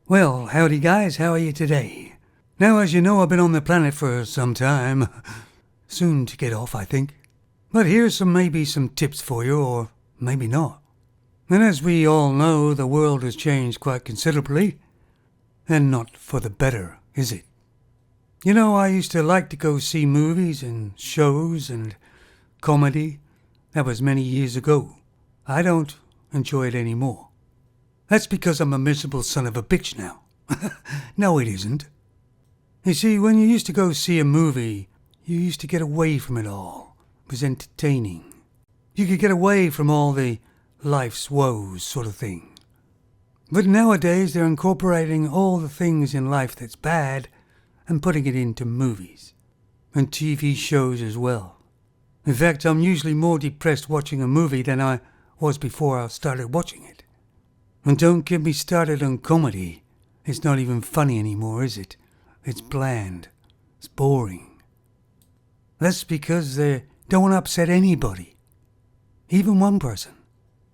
Well, howdy guys, how are you today? Now, as you know, I've been on the planet for some time. Soon to get off, I think. But here's maybe some tips for you, or maybe not. And as we all know, the world has changed quite considerably. And not for the better, is it? You know, I used to like to go see movies and shows and comedy. That was many years ago. I don't enjoy it anymore. That's because I'm a miserable son of a bitch now. No, it isn't. You see, when you used to go see a movie, you used to get away from it all. It was entertaining. You could get away from all the life's woes sort of thing. But nowadays they're incorporating all the things in life that's bad and putting it into movies. And TV shows as well. In fact, I'm usually more depressed watching a movie than I was before I started watching it. And don't get me started on comedy. It's not even funny anymore, is it? It's bland. It's boring. That's because they don't want to upset anybody. Even one person.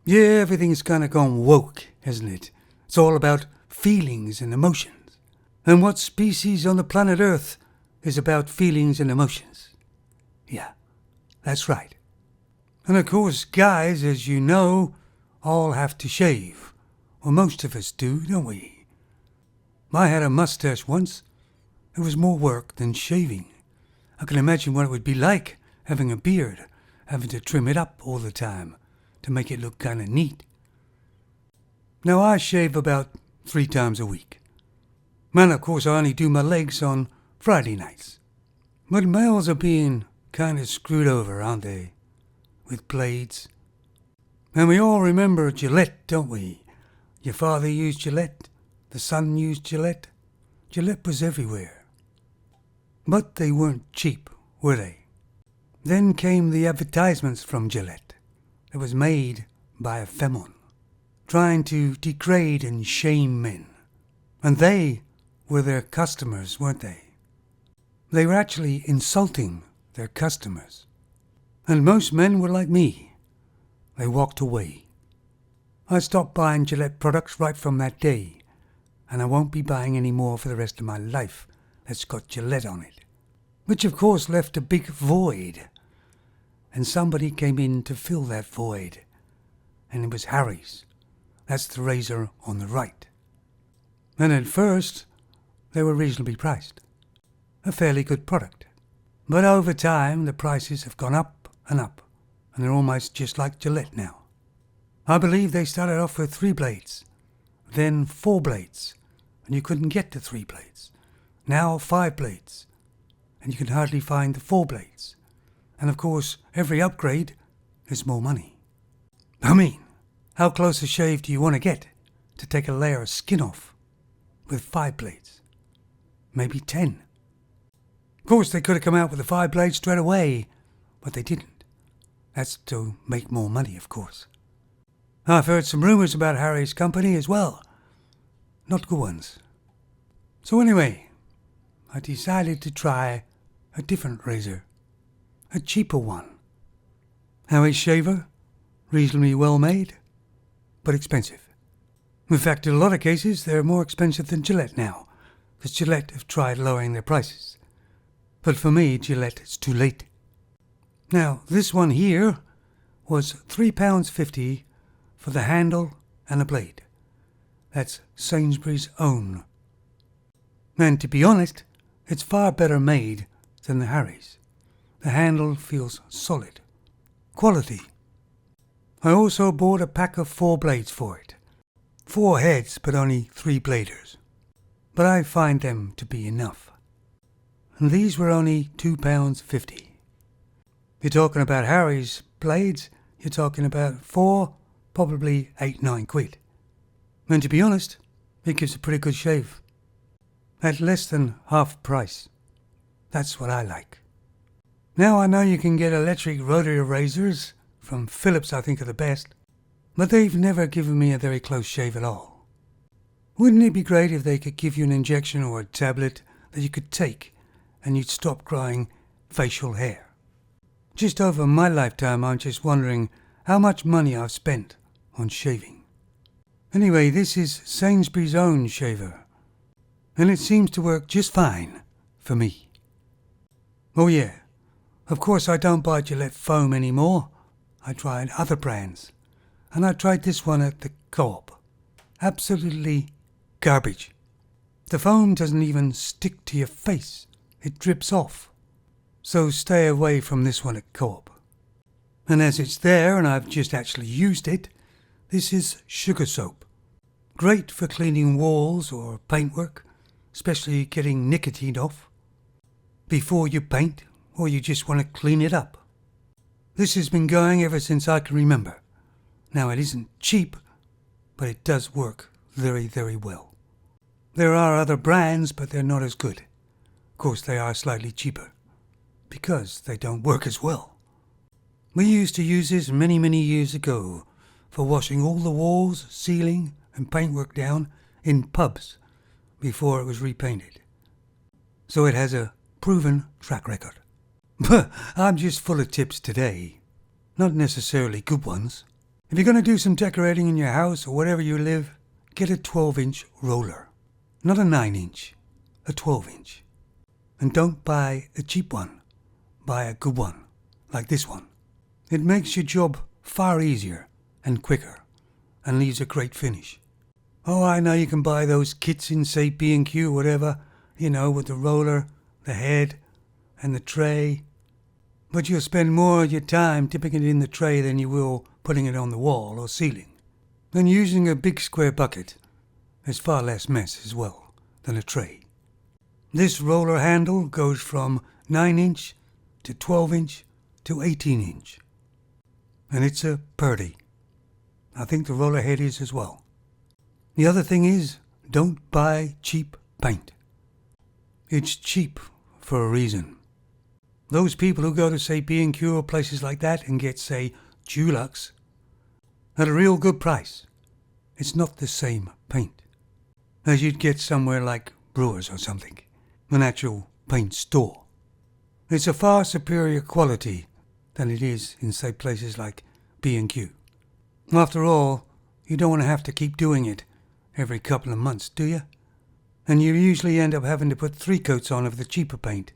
Yeah, everything's kind of gone woke, hasn't it? It's all about feelings and emotions. And what species on the planet Earth is about feelings and emotions? Yeah, that's right. And of course, guys, as you know, all have to shave. Well, most of us do, don't we? I had a mustache once. It was more work than shaving. I can imagine what it would be like having a beard, having to trim it up all the time to make it look kind of neat. Now, I shave about 3 times a week. And of course, I only do my legs on Friday nights. But males are being kind of screwed over, aren't they? With blades. And we all remember Gillette, don't we? Your father used Gillette. The son used Gillette. Gillette was everywhere. But they weren't cheap, were they? Then came the advertisements from Gillette. It was made by a femon, trying to degrade and shame men. And they were their customers, weren't they? They were actually insulting their customers. And most men were like me. They walked away. I stopped buying Gillette products right from that day, and I won't be buying any more for the rest of my life that's got Gillette on it. Which of course left a big void, and somebody came in to fill that void, and it was Harry's. That's the razor on the right. And at first, they were reasonably priced. A fairly good product. But over time, the prices have gone up, and they're almost just like Gillette now. I believe they started off with 3 blades, then 4 blades, and you couldn't get to 3 blades. Now 5 blades, and you can hardly find the 4 blades. And of course, every upgrade is more money. I mean, how close a shave do you want to get to take a layer of skin off with 5 blades? Maybe 10. Of course, they could have come out with the 5 blades straight away, but they didn't. That's to make more money, of course. I've heard some rumours about Harry's company as well. Not good ones. So anyway, I decided to try a different razor. A cheaper one. Harry's shaver, reasonably well made, but expensive. In fact, in a lot of cases, they're more expensive than Gillette now, because Gillette have tried lowering their prices. But for me, Gillette is too late. Now, this one here was £3.50 for the handle and the blade. That's Sainsbury's own. And to be honest, it's far better made than the Harry's. The handle feels solid. Quality. I also bought a pack of 4 blades for it. 4 heads, but only 3 bladers. But I find them to be enough. And these were only £2.50. You're talking about Harry's blades, you're talking about 4, probably 8-9 quid. And to be honest, it gives a pretty good shave. At less than half price. That's what I like. Now I know you can get electric rotary razors. From Philips I think are the best. But they've never given me a very close shave at all. Wouldn't it be great if they could give you an injection or a tablet that you could take and you'd stop growing facial hair? Just over my lifetime I'm just wondering how much money I've spent on shaving. Anyway, this is Sainsbury's own shaver. and it seems to work just fine for me. Oh yeah, of course I don't buy Gillette foam anymore. I tried other brands, and I tried this one at the Co-op. Absolutely garbage. The foam doesn't even stick to your face. It drips off. So stay away from this one at Co-op. And as it's there and I've just actually used it, this is Sugar Soap. Great for cleaning walls or paintwork, especially getting nicotine off before you paint or you just want to clean it up. This has been going ever since I can remember. Now it isn't cheap, but it does work very, very well. There are other brands, but they're not as good. Of course, they are slightly cheaper because they don't work as well. We used to use this many, many years ago for washing all the walls, ceiling and paintwork down in pubs before it was repainted. So it has a proven track record. But I'm just full of tips today, not necessarily good ones. If you're going to do some decorating in your house or wherever you live, get a 12-inch roller. Not a 9-inch, a 12-inch. And don't buy a cheap one. Buy a good one, like this one. It makes your job far easier and quicker and leaves a great finish. Oh, I know you can buy those kits in, say, B&Q or whatever, with the roller, the head, and the tray. But you'll spend more of your time dipping it in the tray than you will putting it on the wall or ceiling. And using a big square bucket is far less mess as well than a tray. This roller handle goes from 9-inch to 12-inch to 18-inch. And it's a purdy. I think the roller head is as well. The other thing is, don't buy cheap paint. It's cheap for a reason. Those people who go to, say, B&Q or places like that and get, say, Dulux at a real good price, it's not the same paint as you'd get somewhere like Brewers or something, an actual paint store. It's a far superior quality than it is in, say, places like B&Q. After all, you don't want to have to keep doing it every couple of months, do you? And you usually end up having to put 3 coats on of the cheaper paint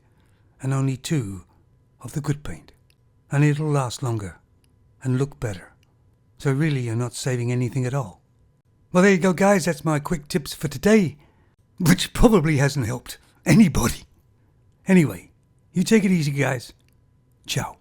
and only 2 of the good paint. And it'll last longer and look better. So really you're not saving anything at all. Well, there you go, guys. That's my quick tips for today, which probably hasn't helped anybody. Anyway, you take it easy, guys. Ciao.